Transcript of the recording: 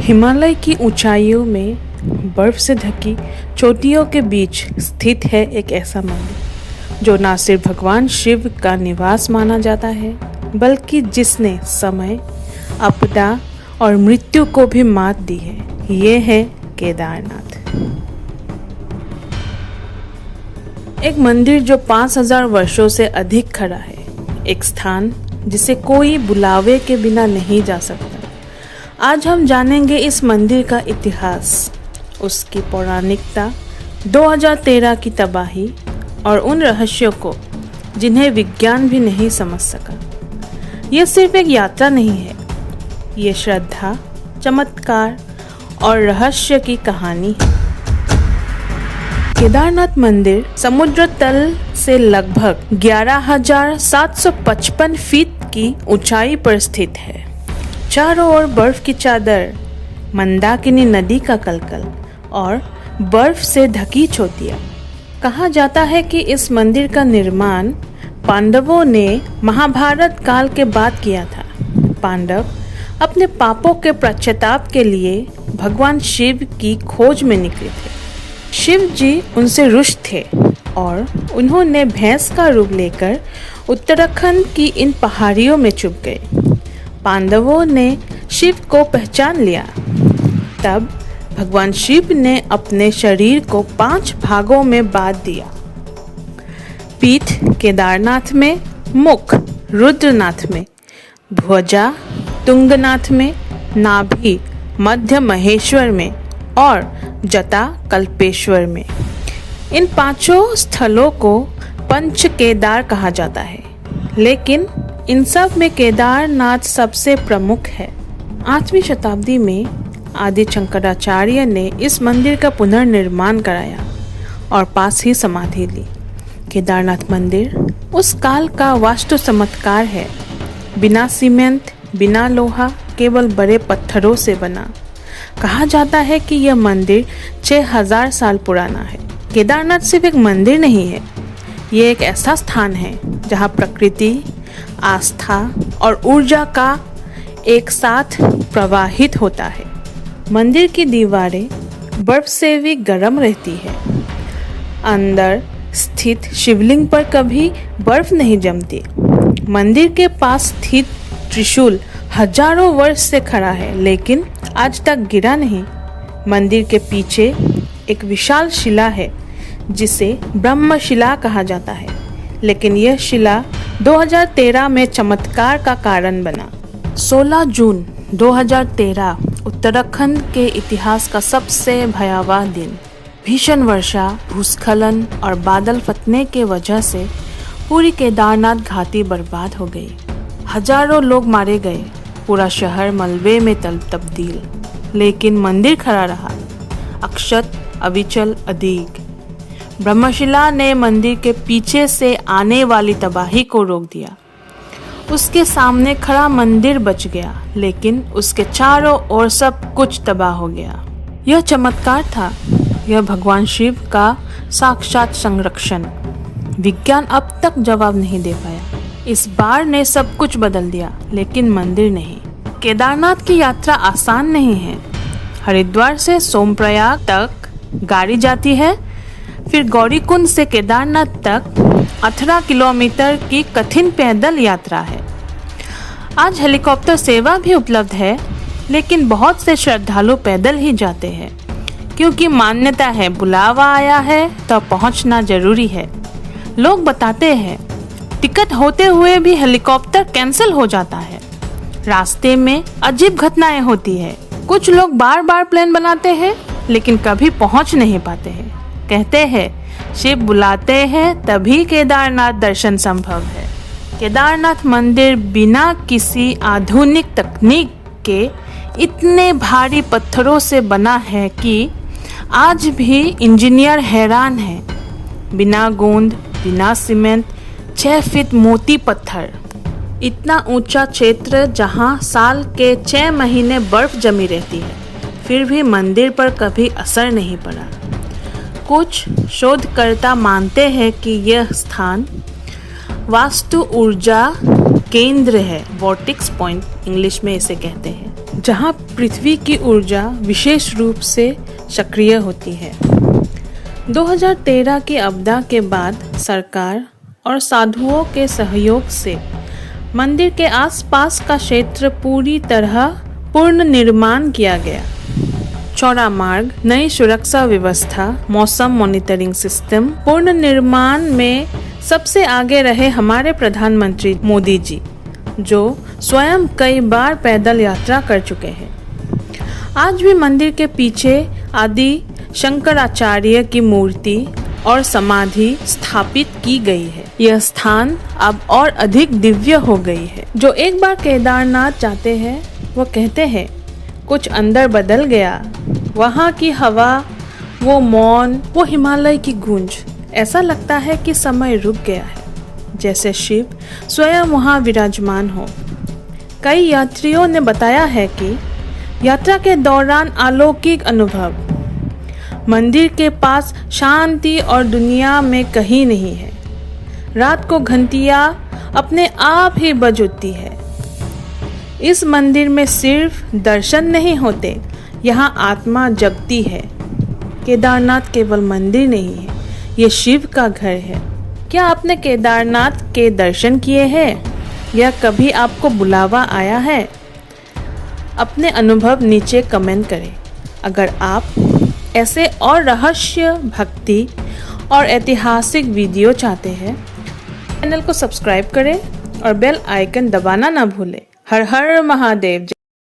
हिमालय की ऊंचाइयों में बर्फ से ढकी चोटियों के बीच स्थित है एक ऐसा मंदिर जो न सिर्फ भगवान शिव का निवास माना जाता है, बल्कि जिसने समय, आपदा और मृत्यु को भी मात दी है। ये है केदारनाथ। एक मंदिर जो 5000 वर्षों से अधिक खड़ा है, एक स्थान जिसे कोई बुलावे के बिना नहीं जा सकता। आज हम जानेंगे इस मंदिर का इतिहास, उसकी पौराणिकता, 2013 की तबाही और उन रहस्यों को जिन्हें विज्ञान भी नहीं समझ सका। यह सिर्फ एक यात्रा नहीं है, ये श्रद्धा, चमत्कार और रहस्य की कहानी है। केदारनाथ मंदिर समुद्र तल से लगभग 11,755 फीट की ऊंचाई पर स्थित है। चारों ओर बर्फ की चादर, मंदाकिनी नदी का कलकल और बर्फ से ढकी चोटियां। कहा जाता है कि इस मंदिर का निर्माण पांडवों ने महाभारत काल के बाद किया था। पांडव अपने पापों के पश्चाताप के लिए भगवान शिव की खोज में निकले थे। शिव जी उनसे रुष्ट थे और उन्होंने भैंस का रूप लेकर उत्तराखंड की इन पहाड़ियों में छुप गए। पांडवों ने शिव को पहचान लिया। तब भगवान शिव ने अपने शरीर को 5 भागों में बांट दिया। पीठ केदारनाथ में, मुख रुद्रनाथ में, ध्वजा तुंगनाथ में, नाभि मध्य महेश्वर में और जटा कल्पेश्वर में। इन 5 स्थलों को पंच केदार कहा जाता है, लेकिन इन सब में केदारनाथ सबसे प्रमुख है। 8वीं शताब्दी में आदि शंकराचार्य ने इस मंदिर का पुनर्निर्माण कराया और पास ही समाधि ली। केदारनाथ मंदिर उस काल का वास्तु चमत्कार है। बिना सीमेंट, बिना लोहा, केवल बड़े पत्थरों से बना। कहा जाता है कि यह मंदिर 6000 साल पुराना है। केदारनाथ सिर्फ एक मंदिर नहीं है, ये एक ऐसा स्थान है जहाँ प्रकृति, आस्था और ऊर्जा का एक साथ प्रवाहित होता है। मंदिर की दीवारें बर्फ से भी गर्म रहती है। अंदर स्थित शिवलिंग पर कभी बर्फ नहीं जमती। मंदिर के पास स्थित त्रिशूल हजारों वर्ष से खड़ा है, लेकिन आज तक गिरा नहीं। मंदिर के पीछे एक विशाल शिला है जिसे ब्रह्मशिला कहा जाता है, लेकिन यह शिला 2013 में चमत्कार का कारण बना। 16 जून 2013 उत्तराखंड के इतिहास का सबसे भयावह दिन। भीषण वर्षा, भूस्खलन और बादल फटने के वजह से पूरी केदारनाथ घाटी बर्बाद हो गई। हजारों लोग मारे गए, पूरा शहर मलबे में तब्दील, लेकिन मंदिर खड़ा रहा, अक्षत, अविचल, अडिग। ब्रह्मशिला ने मंदिर के पीछे से आने वाली तबाही को रोक दिया। उसके सामने खड़ा मंदिर बच गया, लेकिन उसके चारों ओर सब कुछ तबाह हो गया। यह चमत्कार था, यह भगवान शिव का साक्षात संरक्षण। विज्ञान अब तक जवाब नहीं दे पाया। इस बार ने सब कुछ बदल दिया, लेकिन मंदिर नहीं। केदारनाथ की यात्रा आसान नहीं है। हरिद्वार से सोमप्रयाग तक गाड़ी जाती है, फिर गौरीकुंड से केदारनाथ तक 18 किलोमीटर की कठिन पैदल यात्रा है। आज हेलीकॉप्टर सेवा भी उपलब्ध है, लेकिन बहुत से श्रद्धालु पैदल ही जाते हैं, क्योंकि मान्यता है बुलावा आया है तो पहुंचना जरूरी है। लोग बताते हैं टिकट होते हुए भी हेलीकॉप्टर कैंसिल हो जाता है। रास्ते में अजीब घटनाएं होती है। कुछ लोग बार बार प्लान बनाते हैं, लेकिन कभी पहुंच नहीं पाते हैं। कहते हैं शिव बुलाते हैं तभी केदारनाथ दर्शन संभव है। केदारनाथ मंदिर बिना किसी आधुनिक तकनीक के इतने भारी पत्थरों से बना है कि आज भी इंजीनियर हैरान हैं। बिना गोंद, बिना सीमेंट, 6 फीट मोटी पत्थर। इतना ऊंचा क्षेत्र जहां साल के 6 महीने बर्फ जमी रहती है, फिर भी मंदिर पर कभी असर नहीं पड़ा। कुछ शोधकर्ता मानते हैं कि यह स्थान वास्तु ऊर्जा केंद्र है, वॉर्टेक्स पॉइंट इंग्लिश में इसे कहते हैं, जहां पृथ्वी की ऊर्जा विशेष रूप से सक्रिय होती है। 2013 की आपदा के बाद सरकार और साधुओं के सहयोग से मंदिर के आसपास का क्षेत्र पूरी तरह पुनर्निर्माण किया गया। चौड़ा मार्ग, नई सुरक्षा व्यवस्था, मौसम मॉनिटरिंग सिस्टम। पुनर्निर्माण में सबसे आगे रहे हमारे प्रधानमंत्री मोदी जी, जो स्वयं कई बार पैदल यात्रा कर चुके हैं। आज भी मंदिर के पीछे आदि शंकराचार्य की मूर्ति और समाधि स्थापित की गई है। यह स्थान अब और अधिक दिव्य हो गई है। जो एक बार केदारनाथ जाते हैं वो कहते हैं कुछ अंदर बदल गया। वहाँ की हवा, वो मौन, वो हिमालय की गूंज, ऐसा लगता है कि समय रुक गया है, जैसे शिव स्वयं वहाँ विराजमान हो। कई यात्रियों ने बताया है कि यात्रा के दौरान अलौकिक अनुभव, मंदिर के पास शांति और दुनिया में कहीं नहीं है। रात को घंटियां अपने आप ही बज उठती है। इस मंदिर में सिर्फ दर्शन नहीं होते, यहाँ आत्मा जगती है। केदारनाथ केवल मंदिर नहीं है, ये शिव का घर है। क्या आपने केदारनाथ के दर्शन किए हैं या कभी आपको बुलावा आया है? अपने अनुभव नीचे कमेंट करें। अगर आप ऐसे और रहस्य, भक्ति और ऐतिहासिक वीडियो चाहते हैं, चैनल को सब्सक्राइब करें और बेल आइकन दबाना ना भूलें। हर हर महादेव।